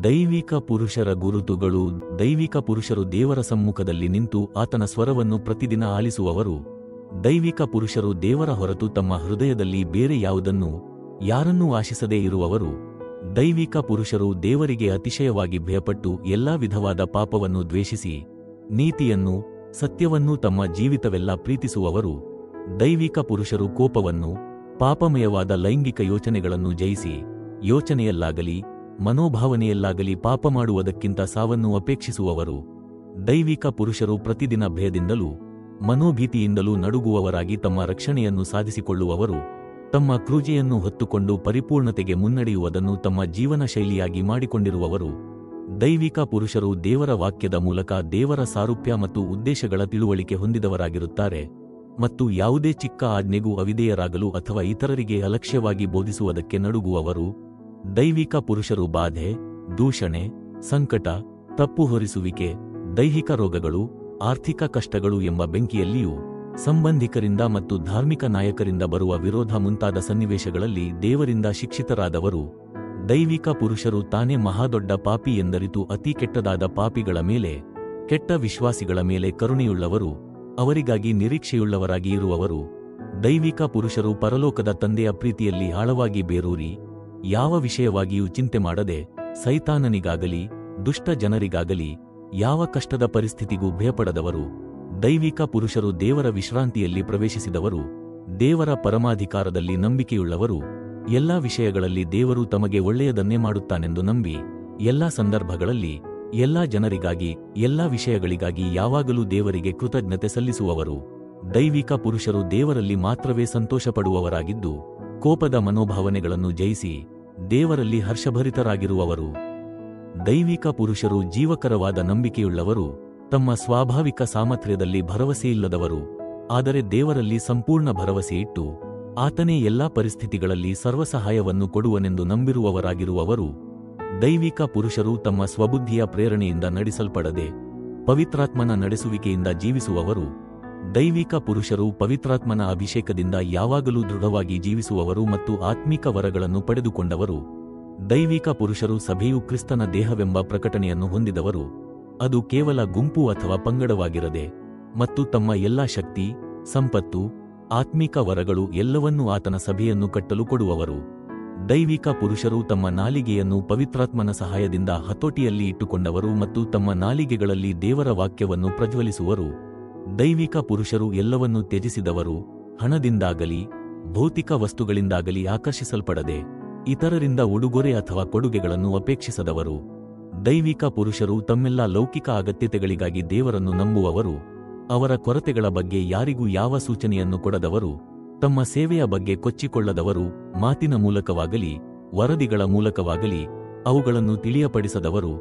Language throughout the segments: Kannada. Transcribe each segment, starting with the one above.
ದೈವಿಕ ಪುರುಷರ ಗುರುತುಗಳು. ದೈವಿಕ ಪುರುಷರು ದೇವರ ಸಮ್ಮುಖದಲ್ಲಿ ನಿಂತು ಆತನ ಸ್ವರವನ್ನು ಪ್ರತಿದಿನ ಆಲಿಸುವವರು. ದೈವಿಕ ಪುರುಷರು ದೇವರ ಹೊರತು ತಮ್ಮ ಹೃದಯದಲ್ಲಿ ಬೇರೆ ಯಾವುದನ್ನೂ ಯಾರನ್ನೂ ಆಶಿಸದೇ ಇರುವವರು. ದೈವಿಕ ಪುರುಷರು ದೇವರಿಗೆ ಅತಿಶಯವಾಗಿ ಭಯಪಟ್ಟು ಎಲ್ಲಾ ವಿಧವಾದ ಪಾಪವನ್ನು ದ್ವೇಷಿಸಿ ನೀತಿಯನ್ನೂ ಸತ್ಯವನ್ನೂ ತಮ್ಮ ಜೀವಿತವೆಲ್ಲ ಪ್ರೀತಿಸುವವರು. ದೈವಿಕ ಪುರುಷರು ಕೋಪವನ್ನು, ಪಾಪಮಯವಾದ ಲೈಂಗಿಕ ಯೋಚನೆಗಳನ್ನು ಜಯಿಸಿ ಯೋಚನೆಯಲ್ಲಾಗಲಿ ಮನೋಭಾವನೆಯಲ್ಲಾಗಲಿ ಪಾಪ ಮಾಡುವುದಕ್ಕಿಂತ ಸಾವನ್ನು ಅಪೇಕ್ಷಿಸುವವರು. ದೈವಿಕ ಪುರುಷರು ಪ್ರತಿದಿನ ಭಯದಿಂದಲೂ ಮನೋಭೀತಿಯಿಂದಲೂ ನಡುಗುವವರಾಗಿ ತಮ್ಮ ರಕ್ಷಣೆಯನ್ನು ಸಾಧಿಸಿಕೊಳ್ಳುವವರು. ತಮ್ಮ ಕ್ರೂಜೆಯನ್ನು ಹೊತ್ತುಕೊಂಡು ಪರಿಪೂರ್ಣತೆಗೆ ಮುನ್ನಡೆಯುವುದನ್ನು ತಮ್ಮ ಜೀವನ ಶೈಲಿಯಾಗಿ ಮಾಡಿಕೊಂಡಿರುವವರು. ದೈವಿಕ ಪುರುಷರು ದೇವರ ವಾಕ್ಯದ ಮೂಲಕ ದೇವರ ಸಾರೂಪ್ಯ ಮತ್ತು ಉದ್ದೇಶಗಳ ತಿಳುವಳಿಕೆ ಹೊಂದಿದವರಾಗಿರುತ್ತಾರೆ ಮತ್ತು ಯಾವುದೇ ಚಿಕ್ಕ ಆಜ್ಞೆಗೂ ಅವಿಧೇಯರಾಗಲು ಅಥವಾ ಇತರರಿಗೆ ಅಲಕ್ಷ್ಯವಾಗಿ ಬೋಧಿಸುವುದಕ್ಕೆ ನಡುಗುವವರು. ದೈವಿಕ ಪುರುಷರು ಬಾಧೆ, ದೂಷಣೆ, ಸಂಕಟ, ತಪ್ಪು ಹೊರಿಸುವಿಕೆ, ದೈಹಿಕ ರೋಗಗಳು, ಆರ್ಥಿಕ ಕಷ್ಟಗಳು ಎಂಬ ಬೆಂಕಿಯಲ್ಲಿಯೂ ಸಂಬಂಧಿಕರಿಂದ ಮತ್ತು ಧಾರ್ಮಿಕ ನಾಯಕರಿಂದ ಬರುವ ವಿರೋಧ ಮುಂತಾದ ಸನ್ನಿವೇಶಗಳಲ್ಲಿ ದೇವರಿಂದ ಶಿಕ್ಷಿತರಾದವರು. ದೈವಿಕ ಪುರುಷರು ತಾನೇ ಮಹಾದೊಡ್ಡ ಪಾಪಿ ಎಂದರಿತು ಅತಿ ಕೆಟ್ಟದಾದ ಪಾಪಿಗಳ ಮೇಲೆ, ಕೆಟ್ಟ ವಿಶ್ವಾಸಿಗಳ ಮೇಲೆ ಕರುಣೆಯುಳ್ಳವರು, ಅವರಿಗಾಗಿ ನಿರೀಕ್ಷೆಯುಳ್ಳವರಾಗಿ ಇರುವವರು. ದೈವಿಕ ಪುರುಷರು ಪರಲೋಕದ ತಂದೆಯ ಪ್ರೀತಿಯಲ್ಲಿ ಆಳವಾಗಿ ಬೇರೂರಿ ಯಾವ ವಿಷಯವಾಗಿಯೂ ಚಿಂತೆ ಮಾಡದೆ ಸೈತಾನನಿಗಾಗಲಿ ದುಷ್ಟ ಜನರಿಗಾಗಲಿ ಯಾವ ಕಷ್ಟದ ಪರಿಸ್ಥಿತಿಗೂ ಭಯಪಡದವರು. ದೈವಿಕ ಪುರುಷರು ದೇವರ ವಿಶ್ರಾಂತಿಯಲ್ಲಿ ಪ್ರವೇಶಿಸಿದವರು, ದೇವರ ಪರಮಾಧಿಕಾರದಲ್ಲಿ ನಂಬಿಕೆಯುಳ್ಳವರು, ಎಲ್ಲಾ ವಿಷಯಗಳಲ್ಲಿ ದೇವರು ತಮಗೆ ಒಳ್ಳೆಯದನ್ನೇ ಮಾಡುತ್ತಾನೆಂದು ನಂಬಿ ಎಲ್ಲಾ ಸಂದರ್ಭಗಳಲ್ಲಿ ಎಲ್ಲಾ ಜನರಿಗಾಗಿ ಎಲ್ಲಾ ವಿಷಯಗಳಿಗಾಗಿ ಯಾವಾಗಲೂ ದೇವರಿಗೆ ಕೃತಜ್ಞತೆ ಸಲ್ಲಿಸುವವರು. ದೈವಿಕ ಪುರುಷರು ದೇವರಲ್ಲಿ ಮಾತ್ರವೇ ಸಂತೋಷಪಡುವವರಾಗಿದ್ದು ಕೋಪದ ಮನೋಭಾವನೆಗಳನ್ನು ಜಯಿಸಿ ದೇವರಲ್ಲಿ ಹರ್ಷಭರಿತರಾಗಿರುವವರು. ದೈವಿಕ ಪುರುಷರು ಜೀವಕರವಾದ ನಂಬಿಕೆಯುಳ್ಳವರು, ತಮ್ಮ ಸ್ವಾಭಾವಿಕ ಸಾಮರ್ಥ್ಯದಲ್ಲಿ ಭರವಸೆಯಿಲ್ಲದವರು, ಆದರೆ ದೇವರಲ್ಲಿ ಸಂಪೂರ್ಣ ಭರವಸೆಯಿಟ್ಟು ಆತನೇ ಎಲ್ಲಾ ಪರಿಸ್ಥಿತಿಗಳಲ್ಲಿ ಸರ್ವಸಹಾಯವನ್ನು ಕೊಡುವನೆಂದು ನಂಬಿರುವವರಾಗಿರುವವರು. ದೈವಿಕ ಪುರುಷರು ತಮ್ಮ ಸ್ವಬುದ್ಧಿಯ ಪ್ರೇರಣೆಯಿಂದ ನಡೆಸಲ್ಪಡದೆ ಪವಿತ್ರಾತ್ಮನ ನಡೆಸುವಿಕೆಯಿಂದ ಜೀವಿಸುವವರು. ದೈವಿಕ ಪುರುಷರು ಪವಿತ್ರಾತ್ಮನ ಅಭಿಷೇಕದಿಂದ ಯಾವಾಗಲೂ ದೃಢವಾಗಿ ಜೀವಿಸುವವರು ಮತ್ತು ಆತ್ಮಿಕ ವರಗಳನ್ನು ಪಡೆದುಕೊಂಡವರು. ದೈವಿಕ ಪುರುಷರು ಸಭೆಯು ಕ್ರಿಸ್ತನ ದೇಹವೆಂಬ ಪ್ರಕಟಣೆಯನ್ನು ಹೊಂದಿದವರು, ಅದು ಕೇವಲ ಗುಂಪು ಅಥವಾ ಪಂಗಡವಾಗಿರದೆ, ಮತ್ತು ತಮ್ಮ ಎಲ್ಲಾ ಶಕ್ತಿ, ಸಂಪತ್ತು, ಆತ್ಮಿಕ ವರಗಳು ಎಲ್ಲವನ್ನೂ ಆತನ ಸಭೆಯನ್ನು ಕಟ್ಟಲು ಕೊಡುವವರು. ದೈವಿಕ ಪುರುಷರು ತಮ್ಮ ನಾಲಿಗೆಯನ್ನು ಪವಿತ್ರಾತ್ಮನ ಸಹಾಯದಿಂದ ಹತೋಟಿಯಲ್ಲಿ ಇಟ್ಟುಕೊಂಡವರು ಮತ್ತು ತಮ್ಮ ನಾಲಿಗೆಗಳಲ್ಲಿ ದೇವರ ವಾಕ್ಯವನ್ನು ಪ್ರಜ್ವಲಿಸುವರು. ದೈವಿಕ ಪುರುಷರು ಎಲ್ಲವನ್ನೂ ತ್ಯಜಿಸಿದವರು, ಹಣದಿಂದಾಗಲಿ ಭೌತಿಕ ವಸ್ತುಗಳಿಂದಾಗಲಿ ಆಕರ್ಷಿಸಲ್ಪಡದೆ ಇತರರಿಂದ ಉಡುಗೊರೆ ಅಥವಾ ಕೊಡುಗೆಗಳನ್ನು ಅಪೇಕ್ಷಿಸದವರು. ದೈವಿಕ ಪುರುಷರು ತಮ್ಮೆಲ್ಲ ಲೌಕಿಕ ಅಗತ್ಯತೆಗಳಿಗಾಗಿ ದೇವರನ್ನು ನಂಬುವವರು, ಅವರ ಕೊರತೆಗಳ ಬಗ್ಗೆ ಯಾರಿಗೂ ಯಾವ ಸೂಚನೆಯನ್ನು ಕೊಡದವರು, ತಮ್ಮ ಸೇವೆಯ ಬಗ್ಗೆ ಕೊಚ್ಚಿಕೊಳ್ಳದವರು, ಮಾತಿನ ಮೂಲಕವಾಗಲಿ ವರದಿಗಳ ಮೂಲಕವಾಗಲಿ ಅವುಗಳನ್ನು ತಿಳಿಯಪಡಿಸದವರು.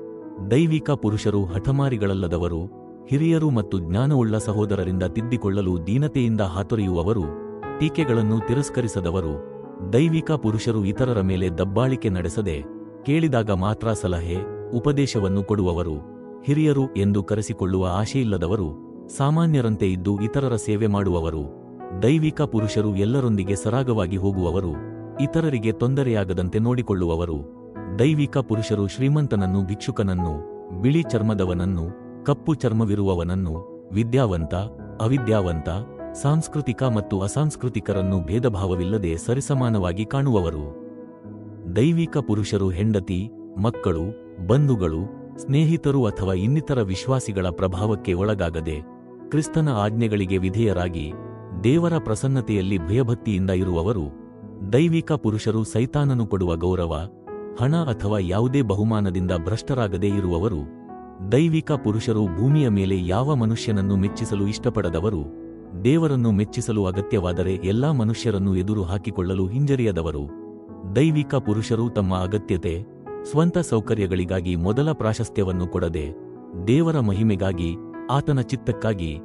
ದೈವಿಕ ಪುರುಷರು ಹಠಮಾರಿಗಳಲ್ಲದವರು, ಹಿರಿಯರು ಮತ್ತು ಜ್ಞಾನವುಳ್ಳ ಸಹೋದರರಿಂದ ತಿದ್ದಿಕೊಳ್ಳಲು ದೀನತೆಯಿಂದ ಹಾತೊರೆಯುವವರು, ಟೀಕೆಗಳನ್ನು ತಿರಸ್ಕರಿಸದವರು. ದೈವಿಕ ಪುರುಷರು ಇತರರ ಮೇಲೆ ದಬ್ಬಾಳಿಕೆ ನಡೆಸದೆ ಕೇಳಿದಾಗ ಮಾತ್ರ ಸಲಹೆ, ಉಪದೇಶವನ್ನು ಕೊಡುವವರು, ಹಿರಿಯರು ಎಂದು ಕರೆಸಿಕೊಳ್ಳುವ ಆಶೆಯಿಲ್ಲದವರು, ಸಾಮಾನ್ಯರಂತೆ ಇದ್ದು ಇತರರ ಸೇವೆ ಮಾಡುವವರು. ದೈವಿಕ ಪುರುಷರು ಎಲ್ಲರೊಂದಿಗೆ ಸರಾಗವಾಗಿ ಹೋಗುವವರು, ಇತರರಿಗೆ ತೊಂದರೆಯಾಗದಂತೆ ನೋಡಿಕೊಳ್ಳುವವರು. ದೈವಿಕ ಪುರುಷರು ಶ್ರೀಮಂತನನ್ನು ಭಿಕ್ಷುಕನನ್ನು, ಬಿಳಿ ಚರ್ಮದವನನ್ನು, ಕಪ್ಪು ಚರ್ಮವಿರುವವನನ್ನು, ವಿದ್ಯಾವಂತ, ಅವಿದ್ಯಾವಂತ, ಸಾಂಸ್ಕೃತಿಕ ಮತ್ತು ಅಸಾಂಸ್ಕೃತಿಕರನ್ನು ಭೇದಭಾವವಿಲ್ಲದೆ ಸರಿಸಮಾನವಾಗಿ ಕಾಣುವವರು. ದೈವಿಕ ಪುರುಷರು ಹೆಂಡತಿ, ಮಕ್ಕಳು, ಬಂಧುಗಳು, ಸ್ನೇಹಿತರು ಅಥವಾ ಇನ್ನಿತರ ವಿಶ್ವಾಸಿಗಳ ಪ್ರಭಾವಕ್ಕೆ ಒಳಗಾಗದೆ ಕ್ರಿಸ್ತನ ಆಜ್ಞೆಗಳಿಗೆ ವಿಧೇಯರಾಗಿ ದೇವರ ಪ್ರಸನ್ನತೆಯಲ್ಲಿ ಭಯಭಕ್ತಿಯಿಂದ ಇರುವವರು. ದೈವಿಕ ಪುರುಷರು ಸೈತಾನನು ಕೊಡುವ ಗೌರವ, ಹಣ ಅಥವಾ ಯಾವುದೇ ಬಹುಮಾನದಿಂದ ಭ್ರಷ್ಟರಾಗದೇ ಇರುವವರು. ದೈವಿಕ ಪುರುಷರು ಭೂಮಿಯ ಮೇಲೆ ಯಾವ ಮನುಷ್ಯನನ್ನು ಮೆಚ್ಚಿಸಲು ಇಷ್ಟಪಡದವರು, ದೇವರನ್ನು ಮೆಚ್ಚಿಸಲು ಅಗತ್ಯವಾದರೆ ಎಲ್ಲಾ ಮನುಷ್ಯರನ್ನು ಎದುರು ಹಾಕಿಕೊಳ್ಳಲು ಹಿಂಜರಿಯದವರು. ದೈವಿಕ ಪುರುಷರು ತಮ್ಮ ಅಗತ್ಯತೆ, ಸ್ವಂತ ಸೌಕರ್ಯಗಳಿಗಾಗಿ ಮೊದಲ ಪ್ರಾಶಸ್ತ್ಯವನ್ನು ಕೊಡದೆ ದೇವರ ಮಹಿಮೆಗಾಗಿ, ಆತನ ಚಿತ್ತಕ್ಕಾಗಿ,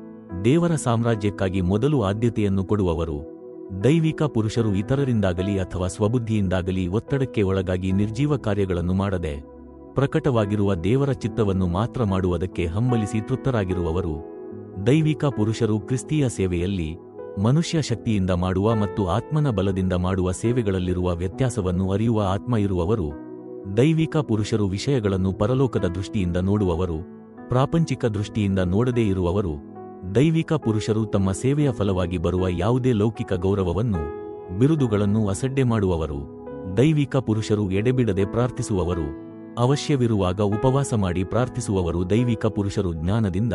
ದೇವರ ಸಾಮ್ರಾಜ್ಯಕ್ಕಾಗಿ ಮೊದಲು ಆದ್ಯತೆಯನ್ನು ಕೊಡುವವರು. ದೈವಿಕ ಪುರುಷರು ಇತರರಿಂದಾಗಲಿ ಅಥವಾ ಸ್ವಬುದ್ಧಿಯಿಂದಾಗಲಿ ಒತ್ತಡಕ್ಕೆ ಒಳಗಾಗಿ ನಿರ್ಜೀವ ಕಾರ್ಯಗಳನ್ನು ಮಾಡದೆ ಪ್ರಕಟವಾಗಿರುವ ದೇವರ ಚಿತ್ತವನ್ನು ಮಾತ್ರ ಮಾಡುವುದಕ್ಕೆ ಹಂಬಲಿಸಿ ತೃಪ್ತರಾಗಿರುವವರು. ದೈವಿಕ ಪುರುಷರು ಕ್ರಿಸ್ತೀಯ ಸೇವೆಯಲ್ಲಿ ಮನುಷ್ಯ ಶಕ್ತಿಯಿಂದ ಮಾಡುವ ಮತ್ತು ಆತ್ಮನ ಬಲದಿಂದ ಮಾಡುವ ಸೇವೆಗಳಲ್ಲಿರುವ ವ್ಯತ್ಯಾಸವನ್ನು ಅರಿಯುವ ಆತ್ಮ ಇರುವವರು. ದೈವಿಕ ಪುರುಷರು ವಿಷಯಗಳನ್ನು ಪರಲೋಕದ ದೃಷ್ಟಿಯಿಂದ ನೋಡುವವರು, ಪ್ರಾಪಂಚಿಕ ದೃಷ್ಟಿಯಿಂದ ನೋಡದೇ ಇರುವವರು. ದೈವಿಕ ಪುರುಷರು ತಮ್ಮ ಸೇವೆಯ ಫಲವಾಗಿ ಬರುವ ಯಾವುದೇ ಲೌಕಿಕ ಗೌರವವನ್ನು, ಬಿರುದುಗಳನ್ನು ಅಸಡ್ಡೆ ಮಾಡುವವರು. ದೈವಿಕ ಪುರುಷರು ಎಡೆಬಿಡದೆ ಪ್ರಾರ್ಥಿಸುವವರು, ಅವಶ್ಯವಿರುವಾಗ ಉಪವಾಸ ಮಾಡಿ ಪ್ರಾರ್ಥಿಸುವವರು. ದೈವಿಕ ಪುರುಷರು ಜ್ಞಾನದಿಂದ,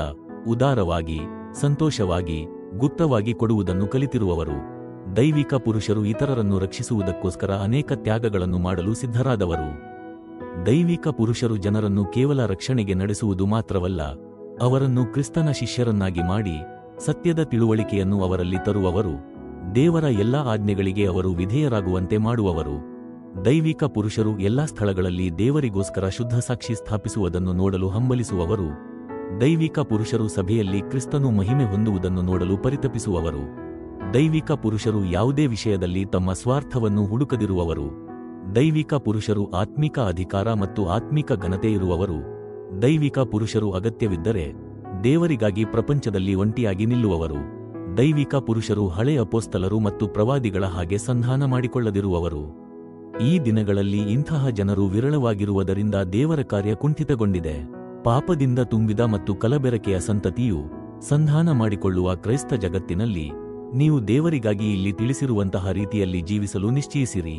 ಉದಾರವಾಗಿ, ಸಂತೋಷವಾಗಿ, ಗುಪ್ತವಾಗಿ ಕೊಡುವುದನ್ನು ಕಲಿತಿರುವವರು. ದೈವಿಕ ಪುರುಷರು ಇತರರನ್ನು ರಕ್ಷಿಸುವುದಕ್ಕೋಸ್ಕರ ಅನೇಕ ತ್ಯಾಗಗಳನ್ನು ಮಾಡಲು ಸಿದ್ಧರಾದವರು. ದೈವಿಕ ಪುರುಷರು ಜನರನ್ನು ಕೇವಲ ರಕ್ಷಣೆಗೆ ನಡೆಸುವುದು ಮಾತ್ರವಲ್ಲ, ಅವರನ್ನು ಕ್ರಿಸ್ತನ ಶಿಷ್ಯರನ್ನಾಗಿ ಮಾಡಿ ಸತ್ಯದ ತಿಳುವಳಿಕೆಯನ್ನು ಅವರಲ್ಲಿ ತರುವವರು. ದೇವರ ಎಲ್ಲಾ ಆಜ್ಞೆಗಳಿಗೆ ಅವರು ವಿಧೇಯರಾಗುವಂತೆ ಮಾಡುವವರು. ದೈವಿಕ ಪುರುಷರು ಎಲ್ಲಾ ಸ್ಥಳಗಳಲ್ಲಿ ದೇವರಿಗೋಸ್ಕರ ಶುದ್ಧ ಸಾಕ್ಷಿ ಸ್ಥಾಪಿಸುವುದನ್ನು ನೋಡಲು ಹಂಬಲಿಸುವವರು. ದೈವಿಕ ಪುರುಷರು ಸಭೆಯಲ್ಲಿ ಕ್ರಿಸ್ತನು ಮಹಿಮೆ ಹೊಂದುವುದನ್ನು ನೋಡಲು ಪರಿತಪಿಸುವವರು. ದೈವಿಕ ಪುರುಷರು ಯಾವುದೇ ವಿಷಯದಲ್ಲಿ ತಮ್ಮ ಸ್ವಾರ್ಥವನ್ನು ಹುಡುಕದಿರುವವರು. ದೈವಿಕ ಪುರುಷರು ಆತ್ಮಿಕ ಅಧಿಕಾರ ಮತ್ತು ಆತ್ಮಿಕ ಘನತೆ ಇರುವವರು. ದೈವಿಕ ಪುರುಷರು ಅಗತ್ಯವಿದ್ದರೆ ದೇವರಿಗಾಗಿ ಪ್ರಪಂಚದಲ್ಲಿ ಒಂಟಿಯಾಗಿ ನಿಲ್ಲುವವರು. ದೈವಿಕ ಪುರುಷರು ಹಳೆಯ ಅಪೊಸ್ತಲರು ಮತ್ತು ಪ್ರವಾದಿಗಳ ಹಾಗೆ ಸಂಧಾನ ಮಾಡಿಕೊಳ್ಳದಿರುವವರು. ಈ ದಿನಗಳಲ್ಲಿ ಇಂತಹ ಜನರು ವಿರಳವಾಗಿರುವುದರಿಂದ ದೇವರ ಕಾರ್ಯ ಕುಂಠಿತಗೊಂಡಿದೆ. ಪಾಪದಿಂದ ತುಂಬಿದ ಮತ್ತು ಕಲಬೆರಕೆಯ ಸಂತತಿಯು ಸಂಧಾನ ಮಾಡಿಕೊಳ್ಳುವ ಕ್ರೈಸ್ತ ಜಗತ್ತಿನಲ್ಲಿ ನೀವು ದೇವರಿಗಾಗಿ ಇಲ್ಲಿ ತಿಳಿಸಿರುವಂತಹ ರೀತಿಯಲ್ಲಿ ಜೀವಿಸಲು ನಿಶ್ಚಯಿಸಿರಿ.